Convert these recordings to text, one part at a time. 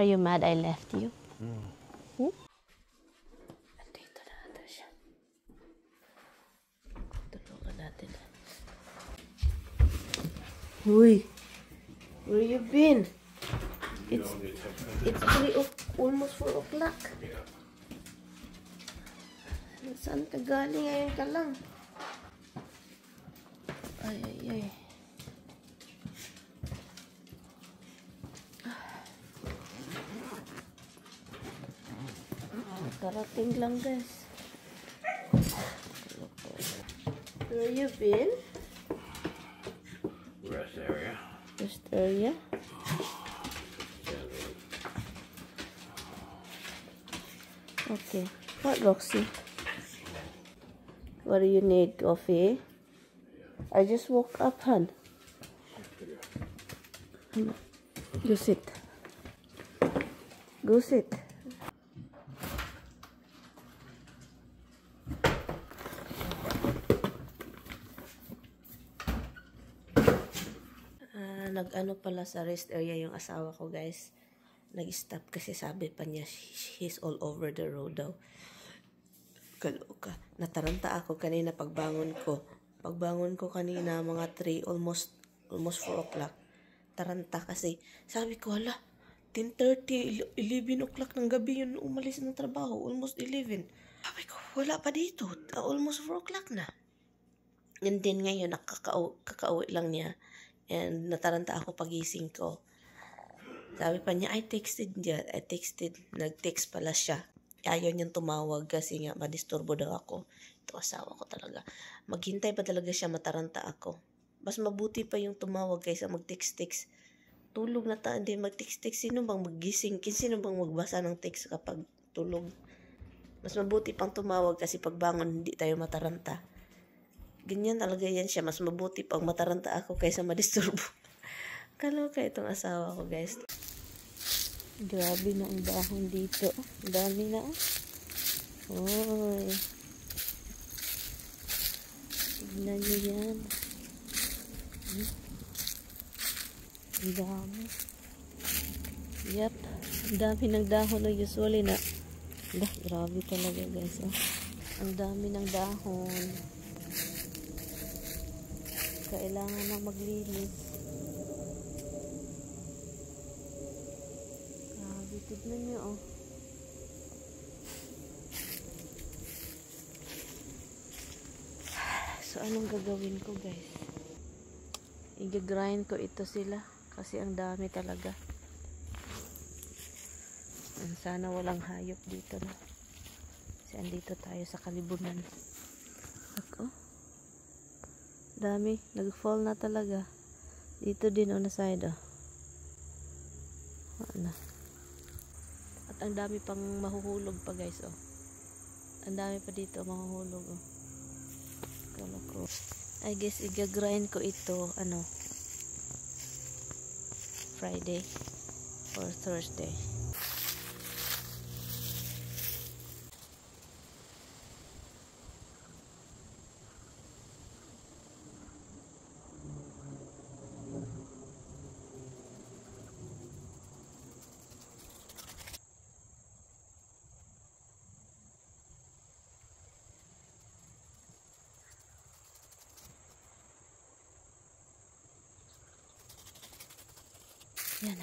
Are you mad I left you? Hmm? Dito na natin siya. Tulungan natin. Uy! Where you been? It's 3 almost 4 o'clock. Saan ka galing? Ngayon ka lang. Ay, ay, ay. Karating lang, guys. Where you been? Rest area. Rest area? Okay. What, Roxy? What do you need? Coffee? I just woke up, hon. You sit. Go sit. Nag-ano pala sa rest area yung asawa ko, guys. Nag-stop kasi sabi pa niya he's all over the road daw. Kaloka. Nataranta ako kanina pagbangon ko. Pagbangon ko kanina mga 3, almost 4 o'clock. Taranta kasi sabi ko, hala, 10:30, 11 o'clock ng gabi yun umalis ng trabaho. Almost 11. Sabi ko, wala pa dito. Almost 4 o'clock na. And then ngayon, kakauwi lang niya. And nataranta ako pagising ko. Sabi pa niya, I texted, nag-text pala siya. Ayaw niyang tumawag kasi nga madisturbo daw ako. Ito asawa ko talaga. Maghintay pa talaga siya, mataranta ako. Mas mabuti pa yung tumawag kaysa mag-text. Tulog na tayo, hindi mag-text. Sino bang magising? Sino bang magbasa ng text kapag tulog? Mas mabuti pang tumawag kasi pagbangon hindi tayo mataranta. Ganyan talaga yan siya. Mas mabuti pang mataranta ako kaysa madisturbo. Kaloka itong asawa ko, guys. Grabe na ang dahon dito. Dami na. Oy. Tignan nyo yan. Ang dami. Yep. Ang dami ng dahon na usually na. Grabe talaga, guys. Oh. Ang dami ng dahon. Kailangan na maglinis. Grabe, tignan nyo, oh. So, anong gagawin ko, guys? I-grind ko ito sila. Kasi ang dami talaga. Sana walang hayop dito, no? Kasi andito tayo sa kalibunan. Ako. Dami, nag-fall na talaga. Dito din on the side, oh. Ano. At ang dami pang mahuhulog pa, guys, oh. Ang dami pa dito mahuhulog, oh. Kala ko. I guess i-grind ko ito, ano, Friday or Thursday. Yan.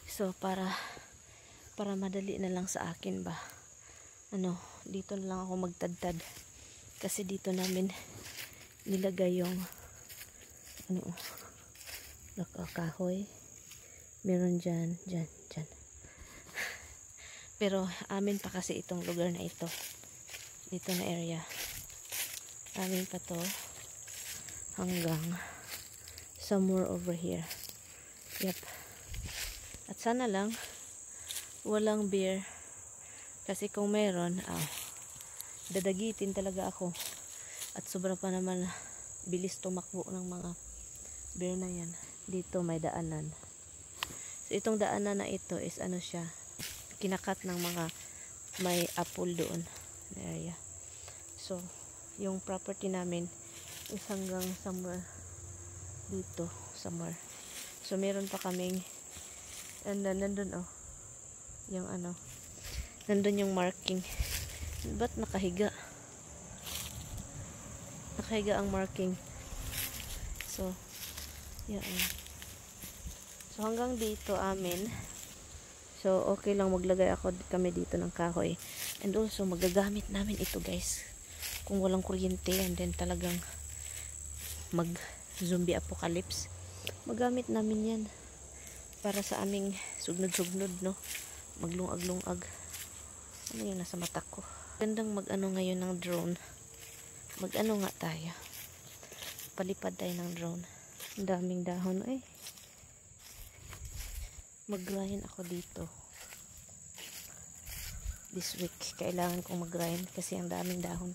So, para madali na lang sa akin ba. Ano, dito na lang ako magtadtad. Kasi dito namin nilagay yung ano, kahoy. Meron dyan. Pero amin pa kasi itong lugar na ito. Dito na area. Amin pa to hanggang somewhere over here. Yep. At sana lang walang bear. Kasi kung meron, dadagitin talaga ako. At sobra pa naman bilis tumakbo ng mga bear na yan. Dito may daanan. So itong daanan na ito is ano siya, kinakat ng mga may apple doon na area. So yung property namin is hanggang somewhere dito, somewhere. So, meron pa kaming, and then, nandun, oh, yung ano, nandun yung marking. Ba't nakahiga? Nakahiga ang marking. So, yan. So, hanggang dito amin. So, okay lang maglagay kami dito ng kahoy. And also, magagamit namin ito, guys. Kung walang kuryente, and then talagang mag-zombie apocalypse. Magamit namin yan. Para sa aming sugnod-sugnod, no? Maglungag-lungag. Ano yung nasa mata ko? Gandang mag-ano ngayon ng drone. Mag-ano nga tayo. Palipad tayo ng drone. Ang daming dahon, eh. Mag-grind ako dito. This week, kailangan kong mag-grind kasi ang daming dahon.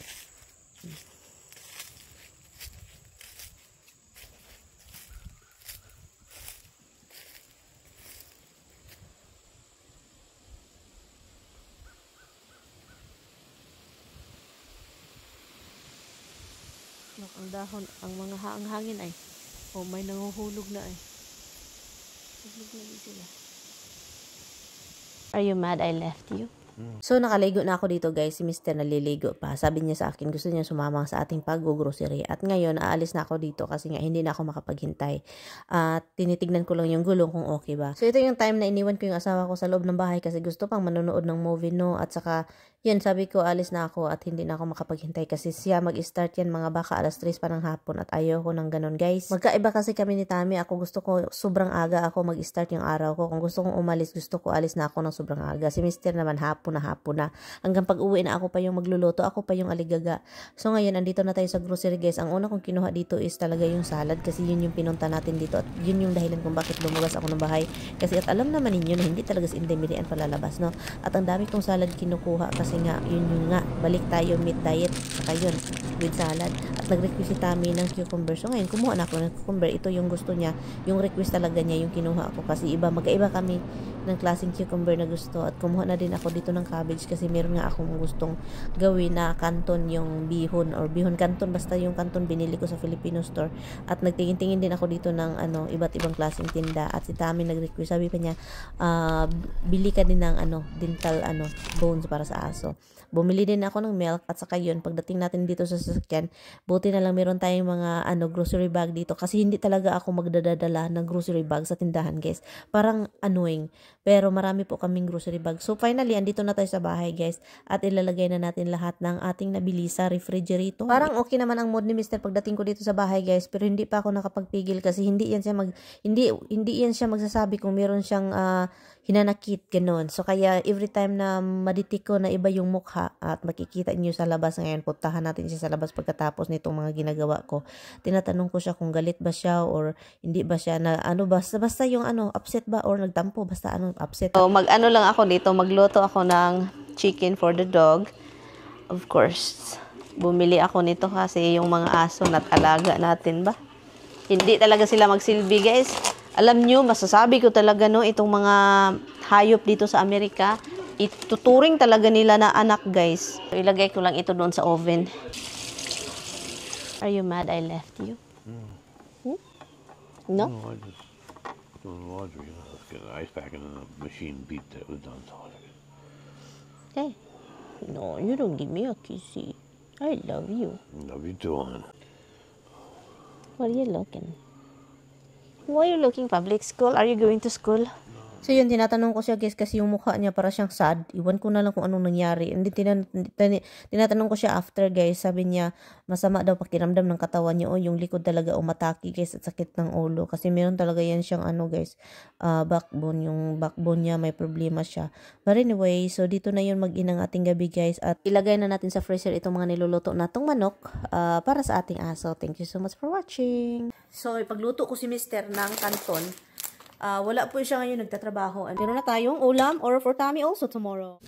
Look, ang dahon, ang mga hangin ay, oh, may nanguhulog na ay. Hulog na din sila. Are you mad I left you? So, nakaligo na ako dito, guys. Si Mr. naliligo pa. Sabi niya sa akin, gusto niya sumama sa ating pag-grocery. At ngayon, aalis na ako dito kasi nga hindi na ako makapaghintay. At tinitignan ko lang yung gulong kung okay ba. So, ito yung time na iniwan ko yung asawa ko sa loob ng bahay kasi gusto pang manonood ng movie, no? At saka, yun, sabi ko, alis na ako at hindi na ako makapaghintay kasi siya mag-start yan mga baka 3:00 pa ng hapon at ayaw ko ng ganun, guys. Magkaiba kasi kami ni Tami. Ako gusto ko, sobrang aga ako mag-start yung araw ko. Kung gusto kong umalis, gusto ko alis na ako ng sobrang aga. Si Mr. naman hapon na. Hanggang pag uwi na ako pa yung magluluto, ako pa yung aligaga. So ngayon, andito na tayo sa grocery, guys. Ang una kong kinuha dito is talaga yung salad kasi yun yung pinunta natin dito at yun yung dahilan kung bakit lumabas ako ng bahay. Kasi at alam naman ninyo na hindi talaga sa indemilian palalabas, no? At ang dami kong salad kinukuha kasi nga, yun yung nga, balik tayo meat diet. Saka yun, with salad. At nag-request si Tami ng cucumber. So ngayon, kumuha na ako ng cucumber. Ito yung gusto niya. Yung request talaga niya, yung kinuha ako kasi magkaiba kami ng klaseng cucumber na gusto at kumuha na din ako dito ng cabbage kasi meron nga akong gustong gawin na canton yung bihon or bihon canton, basta yung canton binili ko sa Filipino store at nagtingin-tingin din ako dito ng iba't ibang klaseng tinda at si Tami nag-request, sabi pa niya bili ka din ng dental bones para sa aso. Bumili din ako ng milk at saka yun, pagdating natin dito sa sasakyan, buti na lang meron tayong mga grocery bag dito kasi hindi talaga ako magdadala ng grocery bag sa tindahan, guys. Parang annoying. Pero marami po kaming grocery bag. So finally, andito na tayo sa bahay, guys. At ilalagay na natin lahat ng ating nabili sa refrigerator. Parang okay naman ang mood ni Mr. pagdating ko dito sa bahay, guys. Pero hindi pa ako nakapagpigil kasi hindi yan siya magsasabi kung meron siyang hinanakit, ganon. So kaya every time na maditik ko na iba yung mukha at makikita niyo sa labas ngayon, puntahan natin siya sa labas pagkatapos nitong mga ginagawa ko. Tinatanong ko siya kung galit ba siya or hindi ba siya na basta yung upset ba or nagtampo, basta upset. So lang ako dito, magluto ako ng chicken for the dog. Of course, bumili ako nito kasi yung mga aso na alaga natin ba? Hindi talaga sila magsilbi, guys. Alam nyo, masasabi ko talaga, no, itong mga hayop dito sa Amerika, ituturing talaga nila na anak, guys. So, ilagay ko lang ito doon sa oven. Are you mad I left you? Hmm? No? No, I just doing laundry. Let's get an ice pack and then the machine beat that was done. Hey. No, you don't give me a kissy. I love you. Love you too, hon. What are you looking? Why are you looking public school? Are you going to school? So yun, tinatanong ko siya, guys, kasi yung mukha niya para siyang sad. Iwan ko na lang kung anong nangyari. Hindi tinatanong ko siya after, guys. Sabi niya, masama daw pakiramdam ng katawan niya. O, yung likod talaga umatake, guys, at sakit ng ulo. Kasi meron talaga yan siyang guys, backbone. Yung backbone niya, may problema siya. But anyway, so dito na yun mag-inang ating gabi, guys. At ilagay na natin sa freezer itong mga niluluto natong manok para sa ating aso. Thank you so much for watching. So, ipagluto ko si Mr. ng canton. Wala po siya ngayon nagtatrabaho. Meron na tayong ulam or for Tami also tomorrow.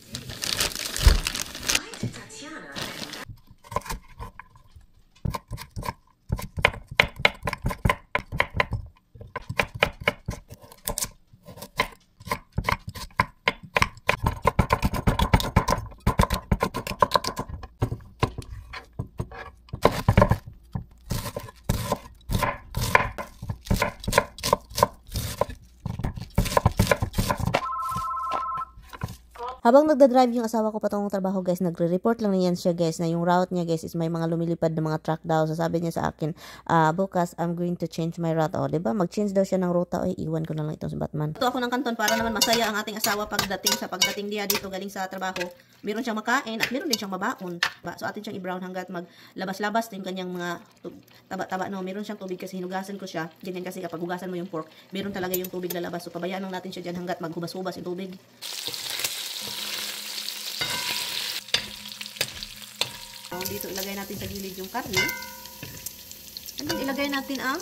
Habang nagda-drive yung asawa ko patungong trabaho guys, nagre-report lang niyan siya guys na yung route niya guys is may mga lumilipad na mga truck daw. So sabi niya sa akin, bukas I'm going to change my route. O, diba? Mag-change daw siya ng ruta. Oy, iwan ko na lang itong si Batman. Ito ako ng kanton para naman masaya ang ating asawa pagdating niya dito galing sa trabaho. Meron siyang makain at meron din siyang mabaon. So atin siyang i-brown hanggat maglabas-labas yung kanyang mga taba-taba. No, meron siyang tubig kasi hinugasan ko siya. Ganyan kasi kapag hugasan mo yung pork, meron talaga yung tubig lalabas. So pabayaan lang natin siya dyan hanggat maghubas-hubas yung tubig. Dito ilagay natin sa gilid yung karne. And then ilagay natin ang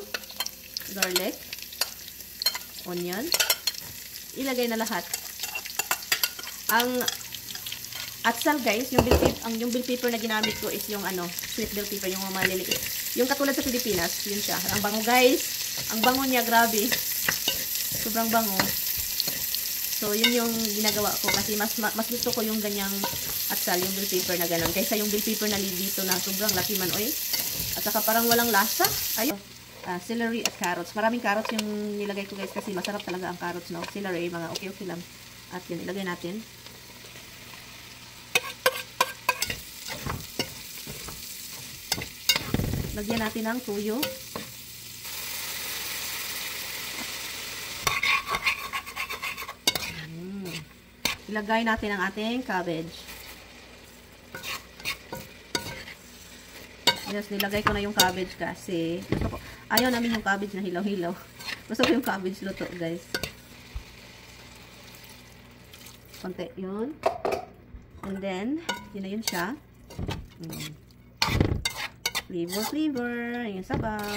garlic, onion. Ilagay na lahat. Ang atsal guys, yung bell pepper na ginamit ko is yung sweet bell pepper, yung mga maliliit. Yung katulad sa Pilipinas, yun siya. Ang bango guys. Ang bango niya, grabe. Sobrang bango. So, yun yung ginagawa ko kasi mas gusto ko yung ganyang atsal, yung bell pepper na gano'n. Kaysa yung bell pepper na dito na sobrang laki man, oy. At saka parang walang lasa. Ayun. Celery at carrots. Maraming carrots yung nilagay ko guys kasi masarap talaga ang carrots, no? Celery, mga okay lang. At yun, ilagay natin. Lagyan natin ng tuyo. Ilagay natin ang ating cabbage. Yes, nilagay ko na yung cabbage kasi ayaw namin yung cabbage na hilaw-hilaw. Gusto ko yung cabbage luto, guys. Konti yun. And then, yun na yun siya. Flavor. Yung sabaw.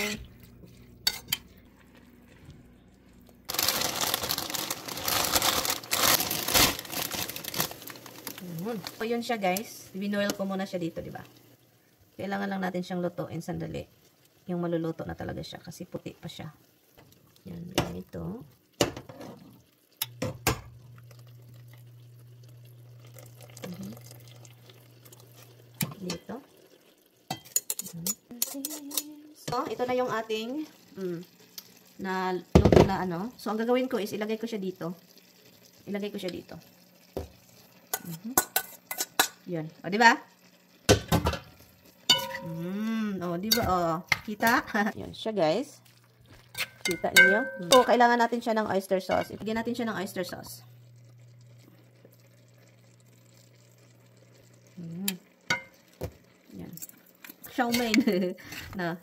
So, yun siya guys. Binoil ko muna siya dito, di ba? Kailangan lang natin siyang lutuin sandali. Yung maluluto na talaga siya kasi puti pa siya. Yan, ganito. Dito. So, ito na yung ating na luto na So, ang gagawin ko is ilagay ko siya dito. Yan. O, diba? O, diba? O, kita? Yan siya, guys. Kita niyo? So, kailangan natin siya ng oyster sauce. Ilagyan natin siya ng oyster sauce. Yan. Chow mein. Na.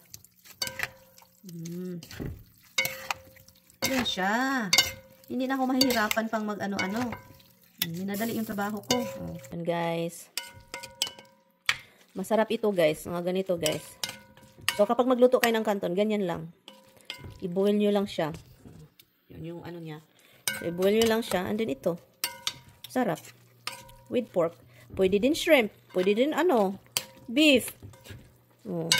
Yan siya. Hindi na ako mahihirapan pang mag-ano-ano. Minadali yung trabaho ko. And guys. Masarap ito guys. Mga ganito guys. So kapag magluto kayo ng kanton, ganyan lang. I-boil nyo lang siya. Yun yung ano niya. So i-boil nyo lang siya. And then ito. Sarap. With pork. Pwede din shrimp. Pwede din beef. Oh.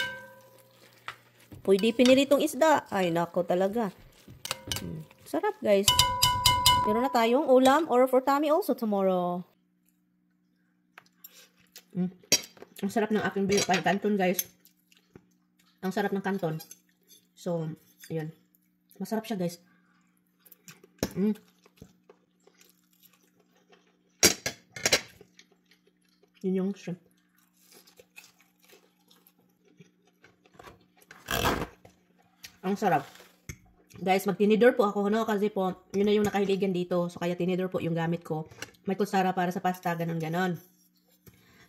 Pwede piniritong isda. Ay nako talaga. Sarap guys. Meron na tayong ulam or for tummy also tomorrow. Ang sarap ng aking kanton guys. Ang sarap ng kanton. So, yun. Masarap siya guys. Yun yung shrimp. Ang sarap. Guys, mag-tinidor po ako, kasi po, yun na yung nakahiligan dito. So, kaya tinidor po yung gamit ko. May kutsara para sa pasta, ganon-ganon.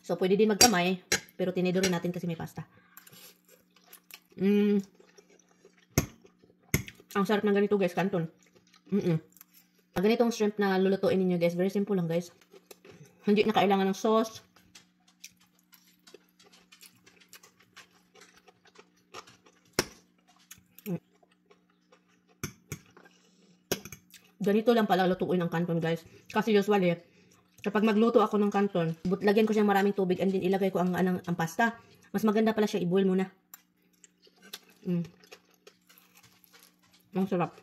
So, pwede din magkamay, pero tinidorin natin kasi may pasta. Ang sarap ng ganito, guys, kanton. Ganitong shrimp na lulutuin ninyo, guys. Very simple lang, guys. Hindi na kailangan ng sauce. Ganito lang pala lutuin ng kanton, guys. Kasi usually, kapag magluto ako ng kanton, lagyan ko siyang maraming tubig and then ilagay ko ang pasta. Mas maganda pala siya i-boil muna. Ang sarap.